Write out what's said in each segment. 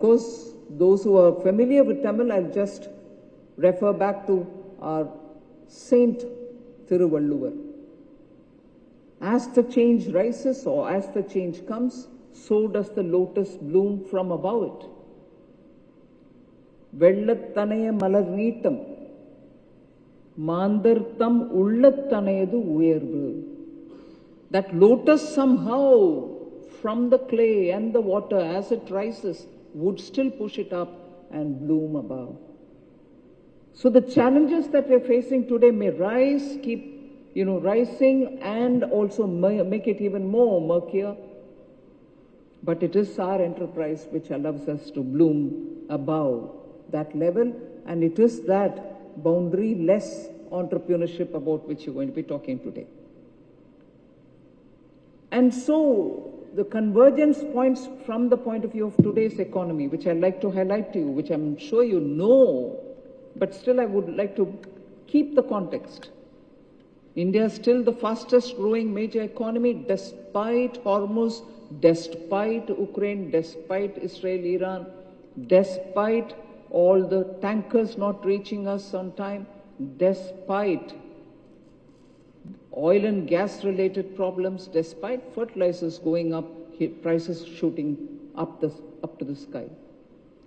Of course, those who are familiar with Tamil, I'll just refer back to our Saint Thiruvalluvar. As the change rises or as the change comes, so does the lotus bloom from above it. Vellattanaya malar neetam, mandartham ullattanayadu uyarvu. That lotus somehow from the clay and the water as it rises would still push it up and bloom above. So the challenges that we're facing today may rise, keep rising and also make it even more murkier. But it is our enterprise which allows us to bloom above that level, and it is that boundary-less entrepreneurship about which you're going to be talking today. And so the convergence points from the point of view of today's economy, which I'd like to highlight to you, which I'm sure you know, but still I would like to keep the context. India is still the fastest growing major economy despite Hormuz, despite Ukraine, despite Israel, Iran, despite all the tankers not reaching us on time, despite oil and gas related problems, despite fertilizers going up, prices shooting up to the sky.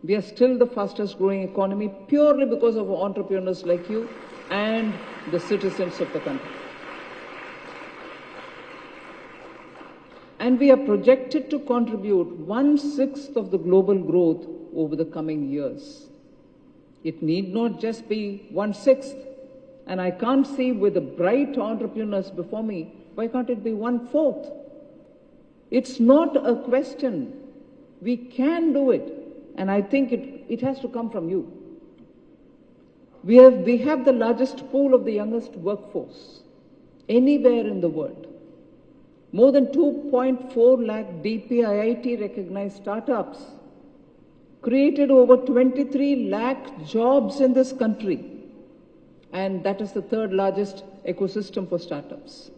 We are still the fastest growing economy purely because of entrepreneurs like you and the citizens of the country. And we are projected to contribute 1/6 of the global growth over the coming years. It need not just be 1/6. And I can't see with the bright entrepreneurs before me, why can't it be 1/4? It's not a question. We can do it. And I think it has to come from you. We have the largest pool of the youngest workforce anywhere in the world. More than 2.4 lakh DPIIT recognized startups created over 23 lakh jobs in this country. And that is the third largest ecosystem for startups.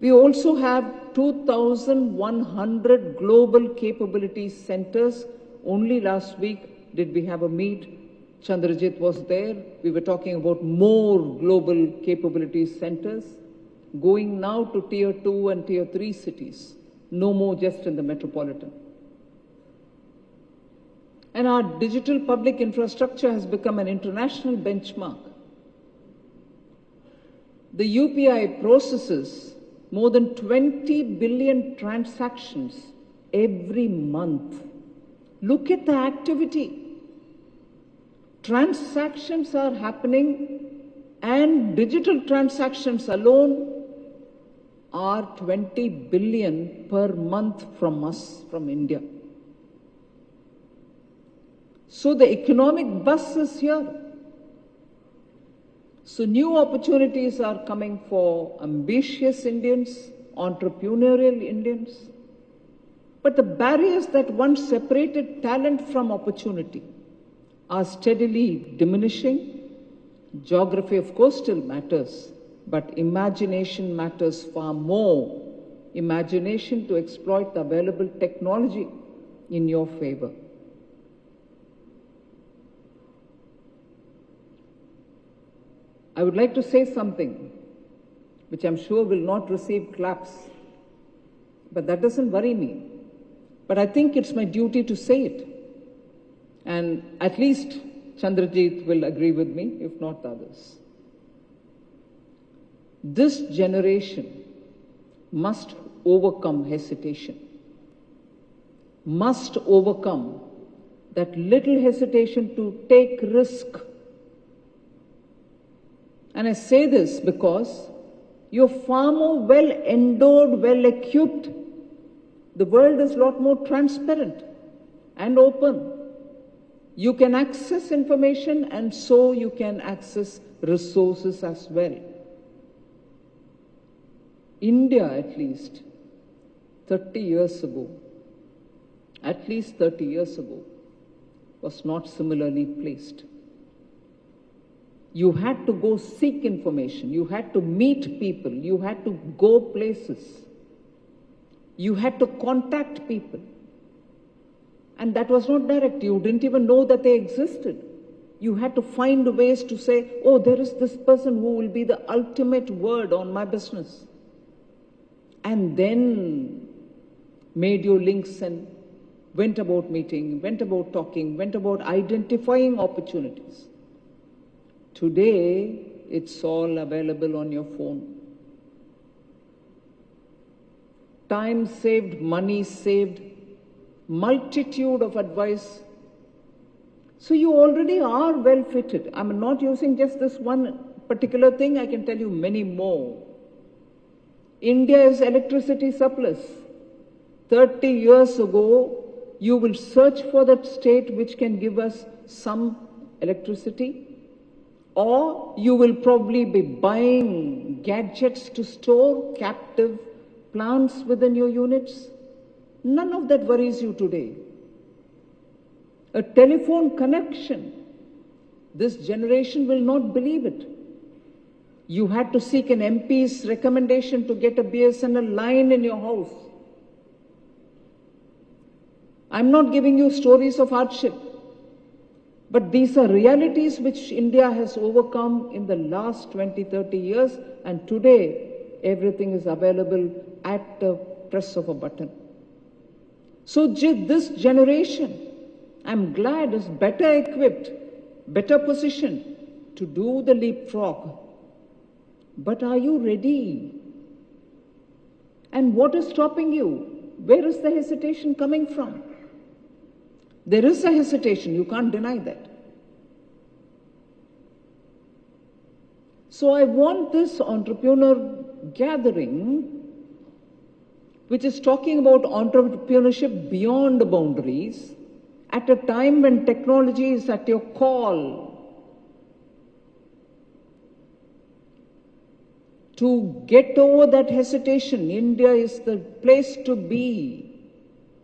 We also have 2,100 global capability centers. Only last week did we have a meet. Chandrajit was there. We were talking about more global capability centers, going now to tier 2 and tier 3 cities, no more just in the metropolitan. And our digital public infrastructure has become an international benchmark. The UPI processes more than 20 billion transactions every month. Look at the activity. Transactions are happening, and digital transactions alone are 20 billion per month from us, from India. So the economic buzz is here. So new opportunities are coming for ambitious Indians, entrepreneurial Indians. But the barriers that once separated talent from opportunity are steadily diminishing. Geography, of course, still matters, but imagination matters far more. Imagination to exploit the available technology in your favor. I would like to say something which I'm sure will not receive claps, but that doesn't worry me. But I think it's my duty to say it. And at least Chandrajit will agree with me, if not the others. This generation must overcome hesitation, must overcome that little hesitation to take risk. And I say this because you're far more well endowed, well equipped. The world is a lot more transparent and open. You can access information, and so you can access resources as well. India, at least 30 years ago, was not similarly placed. You had to go seek information. You had to meet people. You had to go places. You had to contact people. And that was not direct. You didn't even know that they existed. You had to find ways to say, oh, there is this person who will be the ultimate word on my business. And then made your links and went about meeting, went about talking, went about identifying opportunities. Today, it's all available on your phone. Time saved, money saved, multitude of advice. So you already are well fitted. I'm not using just this one particular thing. I can tell you many more. India is electricity surplus. 30 years ago, you will search for that state which can give us some electricity, or you will probably be buying gadgets to store captive plants within your units. None of that worries you today. A telephone connection, this generation will not believe it. You had to seek an MP's recommendation to get a BSNL line in your house. I'm not giving you stories of hardship, but these are realities which India has overcome in the last 20, 30 years, and today everything is available at the press of a button. So this generation, I'm glad, is better equipped, better positioned to do the leapfrog. But are you ready? And what is stopping you? Where is the hesitation coming from? There is a hesitation, you can't deny that. So I want this entrepreneur gathering, which is talking about entrepreneurship beyond the boundaries, at a time when technology is at your call, to get over that hesitation. India is the place to be.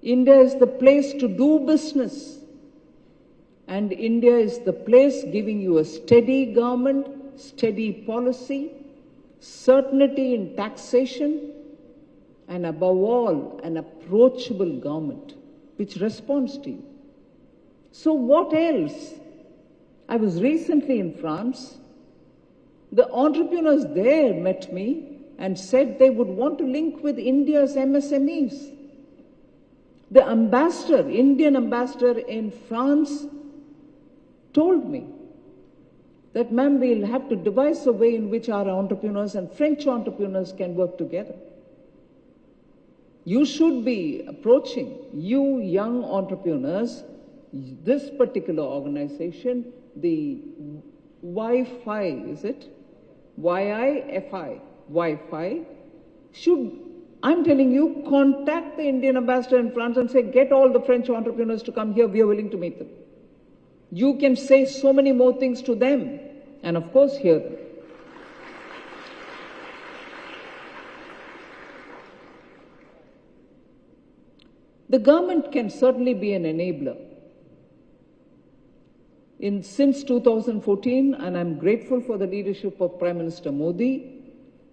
India is the place to do business. And India is the place giving you a steady government, steady policy, certainty in taxation, and above all, an approachable government which responds to you. So what else? I was recently in France. The entrepreneurs there met me and said they would want to link with India's MSMEs. The ambassador, Indian ambassador in France, told me that, ma'am, we'll have to devise a way in which our entrepreneurs and French entrepreneurs can work together. You should be approaching, you young entrepreneurs, this particular organization, the YiFi, is it? YiFi, YiFi, should, I'm telling you, contact the Indian ambassador in France and say, get all the French entrepreneurs to come here, we are willing to meet them. You can say so many more things to them, and of course hear them. The government can certainly be an enabler. Since 2014, and I'm grateful for the leadership of Prime Minister Modi,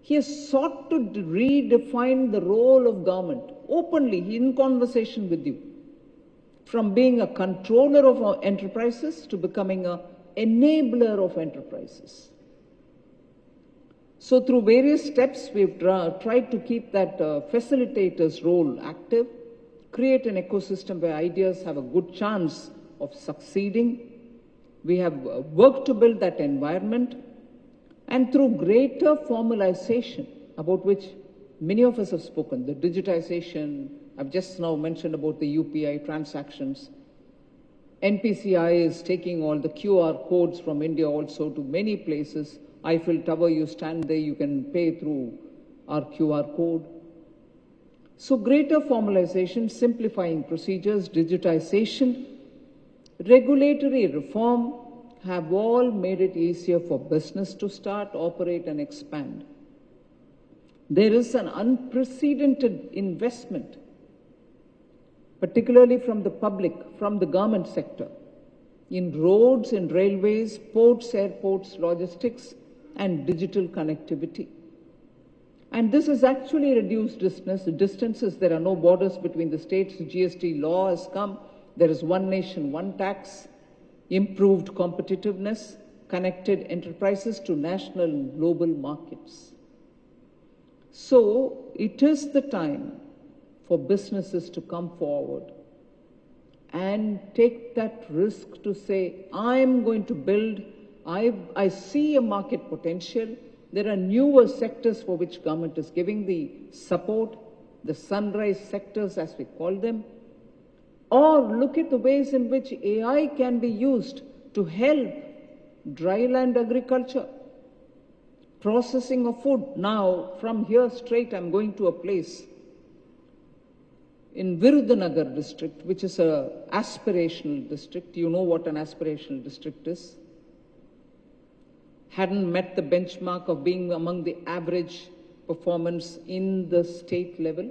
he has sought to redefine the role of government openly in conversation with you, from being a controller of enterprises to becoming an enabler of enterprises. So through various steps, we've tried to keep that facilitator's role active, create an ecosystem where ideas have a good chance of succeeding. We have worked to build that environment, and through greater formalization, about which many of us have spoken, the digitization, I've just now mentioned about the UPI transactions. NPCI is taking all the QR codes from India also to many places. Eiffel Tower, you stand there, you can pay through our QR code. So greater formalization, simplifying procedures, digitization, regulatory reform have all made it easier for business to start, operate, and expand. There is an unprecedented investment, particularly from the public, from the government sector, in roads, in railways, ports, airports, logistics, and digital connectivity. And this has actually reduced distances. There are no borders between the states. The GST law has come. There is one nation, one tax, improved competitiveness, connected enterprises to national and global markets. So it is the time for businesses to come forward and take that risk to say, I'm going to build, I see a market potential. There are newer sectors for which government is giving the support, the sunrise sectors as we call them. Or look at the ways in which AI can be used to help dryland agriculture, processing of food. Now, from here straight, I'm going to a place in Virudhunagar district, which is an aspirational district. You know what an aspirational district is. Hadn't met the benchmark of being among the average performance in the state level.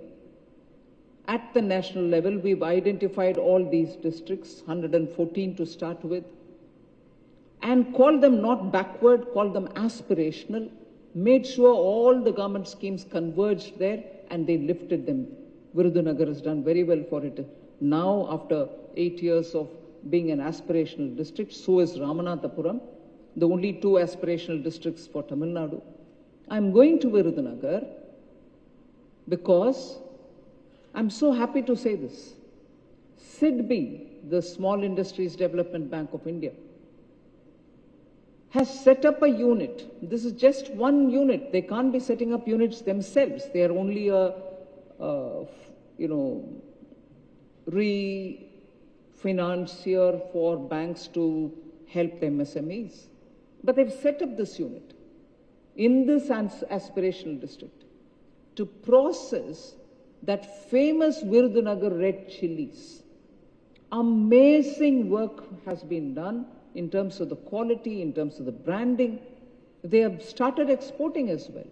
At the national level, we've identified all these districts, 114 to start with, and called them not backward, called them aspirational, made sure all the government schemes converged there, and they lifted them. Virudhunagar has done very well for it. Now, after 8 years of being an aspirational district, so is Ramanathapuram, the only 2 aspirational districts for Tamil Nadu. I'm going to Virudhunagar because I'm so happy to say this. SIDBI, the Small Industries Development Bank of India, has set up a unit. This is just one unit. They can't be setting up units themselves. They are only a refinancier for banks to help the MSMEs. But they've set up this unit in this aspirational district to process that famous Virudhunagar red chilies. Amazing work has been done in terms of the quality, in terms of the branding. They have started exporting as well.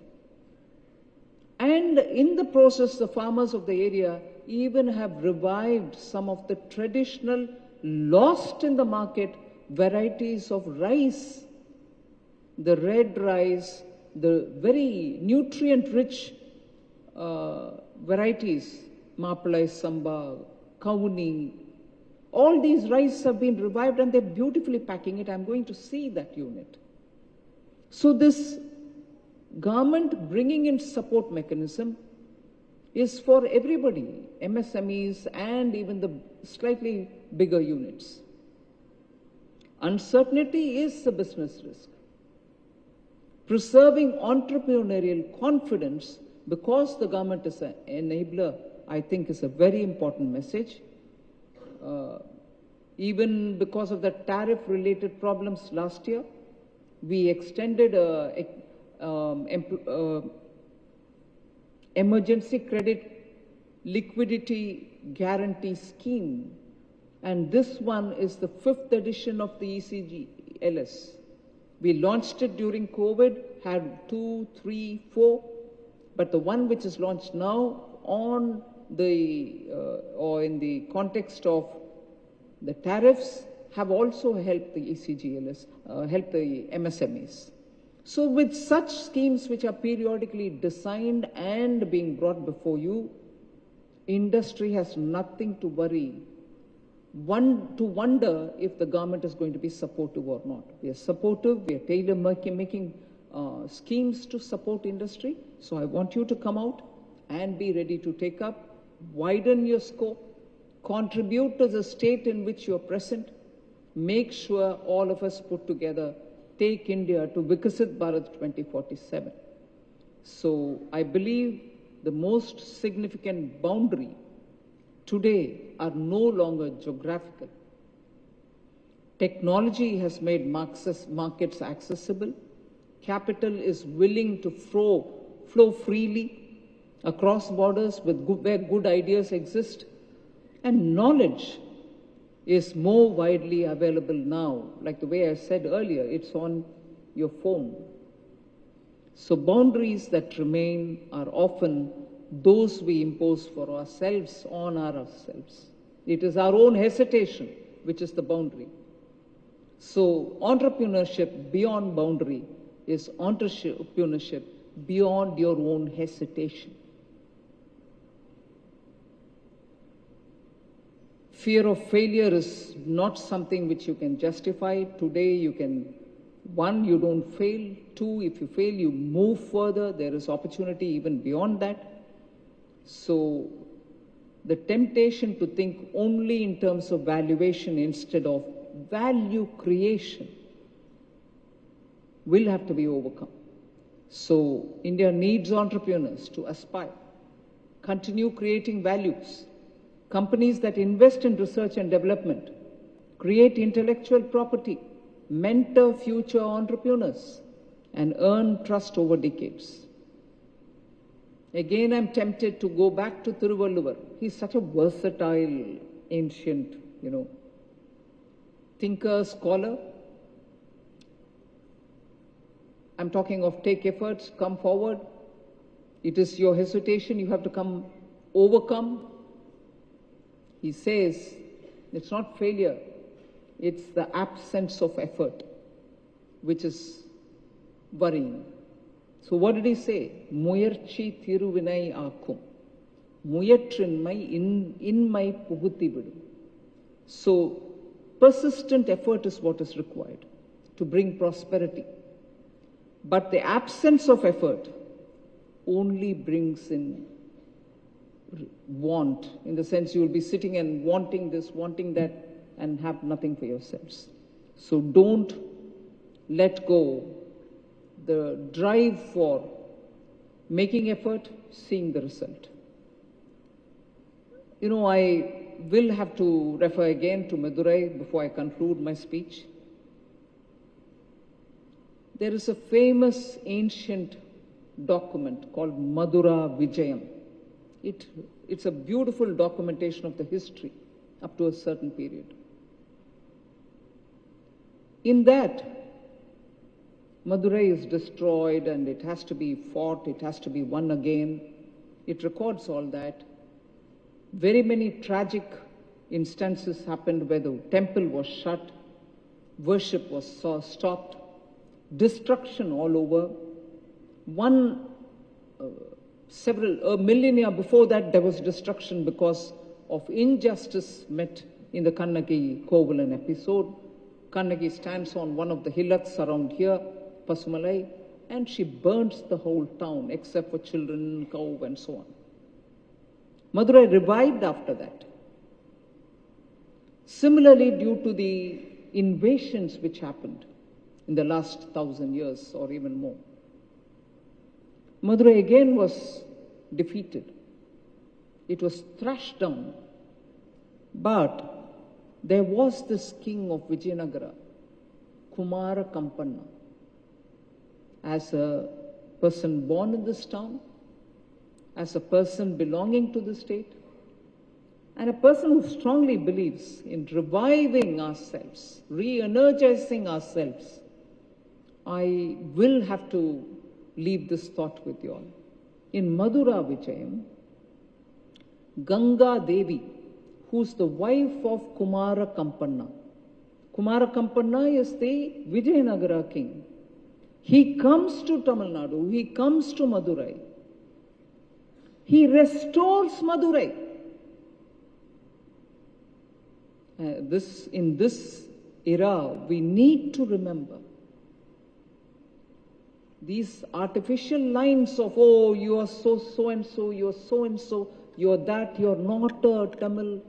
And in the process, the farmers of the area even have revived some of the traditional, lost in the market, varieties of rice. The red rice, the very nutrient-rich varieties, Mapalai Samba, Kauni, all these rice have been revived and they're beautifully packing it. I'm going to see that unit. So this government bringing in support mechanism is for everybody, MSMEs and even the slightly bigger units. Uncertainty is a business risk. Preserving entrepreneurial confidence because the government is an enabler, I think is a very important message. Even because of the tariff-related problems last year, we extended emergency credit liquidity guarantee scheme. And this one is the 5th edition of the ECGLS. We launched it during COVID, had 2, 3, 4, but the one which is launched now on the, or in the context of the tariffs have also helped the ECGLS, helped the MSMEs. So with such schemes which are periodically designed and being brought before you, industry has nothing to worry, to wonder if the government is going to be supportive or not. We are supportive, we are tailor-making schemes to support industry. So I want you to come out and be ready to take up, widen your scope, contribute to the state in which you are present, make sure all of us put together take India to Vikasit Bharat 2047. So I believe the most significant boundary today are no longer geographical. Technology has made markets accessible. Capital is willing to flow freely across borders where good ideas exist. And knowledge is more widely available now. Like the way I said earlier, it's on your phone. So boundaries that remain are often those we impose for ourselves on ourselves. It is our own hesitation which is the boundary. So entrepreneurship beyond boundary is entrepreneurship beyond your own hesitation. Fear of failure is not something which you can justify. Today you can, one, you don't fail. Two, if you fail, you move further. There is opportunity even beyond that. So the temptation to think only in terms of valuation instead of value creation will have to be overcome. So India needs entrepreneurs to aspire, continue creating values, companies that invest in research and development, create intellectual property, mentor future entrepreneurs, and earn trust over decades. Again, I'm tempted to go back to Thiruvalluvar. He's such a versatile, ancient, thinker, scholar. I'm talking of take efforts, come forward. It is your hesitation, you have to overcome. He says, it's not failure, it's the absence of effort, which is worrying. So what did he say? Muyarchi thiruvinai aakum. Muyatrinmai inmai puguthi vidum. So persistent effort is what is required to bring prosperity. But the absence of effort only brings in want, in the sense you will be sitting and wanting this, wanting that, and have nothing for yourselves. So don't let go the drive for making effort, seeing the result. I will have to refer again to Madurai before I conclude my speech. There is a famous ancient document called Madura Vijayam. It's a beautiful documentation of the history up to a certain period. In that, Madurai is destroyed and it has to be fought, it has to be won again. It records all that. Very many tragic instances happened where the temple was shut, worship was stopped, destruction all over. A millennia before that, there was destruction because of injustice met in the Kannagi Kovalan episode. Kannagi stands on one of the hillocks around here, Pasumalai, and she burns the whole town except for children, cow, and so on. Madurai revived after that. Similarly, due to the invasions which happened in the last 1,000 years or even more, Madurai again was defeated. It was thrashed down. But there was this king of Vijayanagara, Kumara Kampanna, as a person born in this town, as a person belonging to the state, and a person who strongly believes in reviving ourselves, re-energizing ourselves. I will have to leave this thought with you all. In Madura Vijayam, Ganga Devi, who's the wife of Kumara Kampanna. Kumara Kampanna is the Vijayanagara king. He comes to Tamil Nadu, he comes to Madurai. He restores Madurai. In this era, we need to remember these artificial lines of, oh, you are so and so, you're so and so, you're that, you're not a Tamil.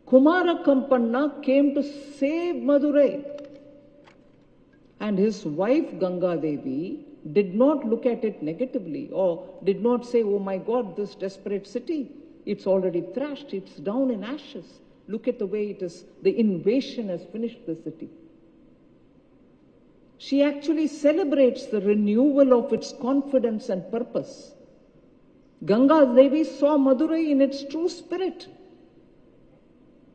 Kumara Kampanna came to save Madurai. And his wife Ganga Devi did not look at it negatively or did not say, oh my God, this desperate city, it's already thrashed, it's down in ashes. Look at the way it is, the invasion has finished the city. She actually celebrates the renewal of its confidence and purpose. Ganga Devi saw Madurai in its true spirit.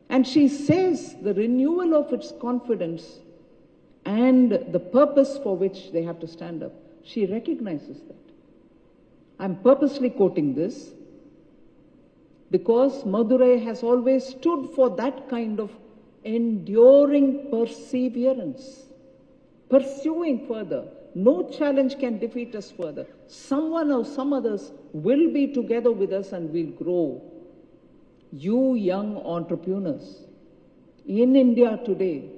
And she says the renewal of its confidence and the purpose for which they have to stand up. She recognizes that. I'm purposely quoting this because Madurai has always stood for that kind of enduring perseverance, pursuing further. No challenge can defeat us further. Someone or some others will be together with us and we'll grow. you young entrepreneurs in India today,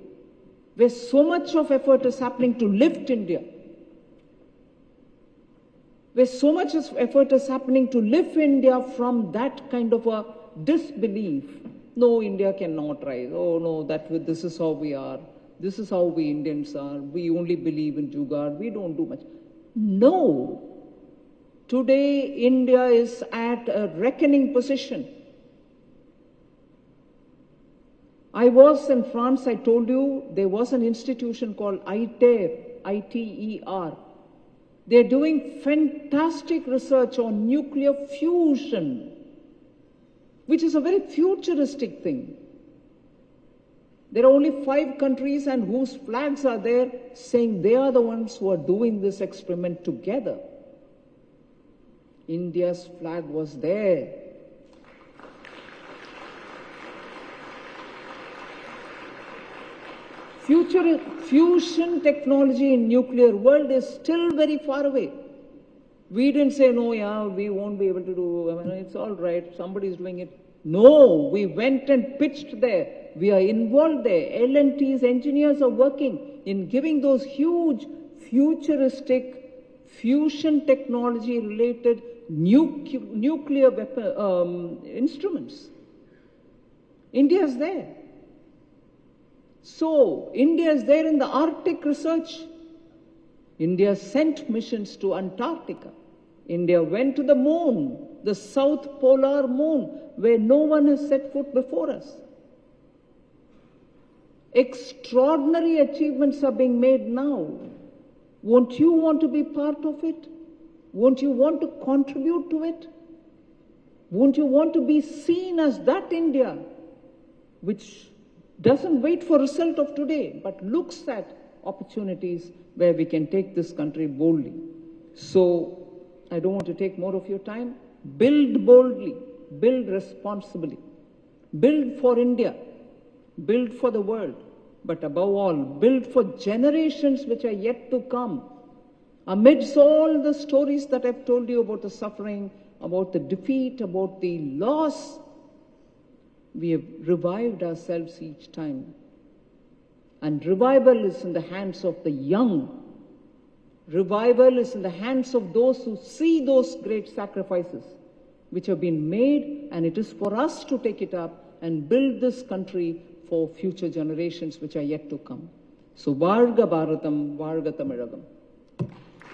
where so much of effort is happening to lift India, where so much effort is happening to lift India from that kind of a disbelief. No, India cannot rise. Oh no, this is how we are. This is how we Indians are. We only believe in jugaad. We don't do much. No. Today, India is at a reckoning position. I was in France, I told you, there was an institution called ITER, I-T-E-R. They're doing fantastic research on nuclear fusion, which is a very futuristic thing. There are only 5 countries and whose flags are there saying they are the ones who are doing this experiment together. India's flag was there. Fusion technology in nuclear world is still very far away. We didn't say, no, yeah, we won't be able to do, I mean, it's all right, somebody's doing it. No, we went and pitched there. We are involved there. L&T's engineers are working in giving those huge futuristic fusion technology related nuclear weapon, instruments. India is there. So, India is there in the Arctic research. India sent missions to Antarctica. India went to the moon, the South Polar Moon, where no one has set foot before us. Extraordinary achievements are being made now. Won't you want to be part of it? Won't you want to contribute to it? Won't you want to be seen as that India, which doesn't wait for result of today, but looks at opportunities where we can take this country boldly. So, I don't want to take more of your time. Build boldly, build responsibly, build for India, build for the world, but above all, build for generations which are yet to come. Amidst all the stories that I've told you about the suffering, about the defeat, about the loss, we have revived ourselves each time. And revival is in the hands of the young. Revival is in the hands of those who see those great sacrifices which have been made, and it is for us to take it up and build this country for future generations which are yet to come. So, Varga Bharatam, Varga Tamilagam.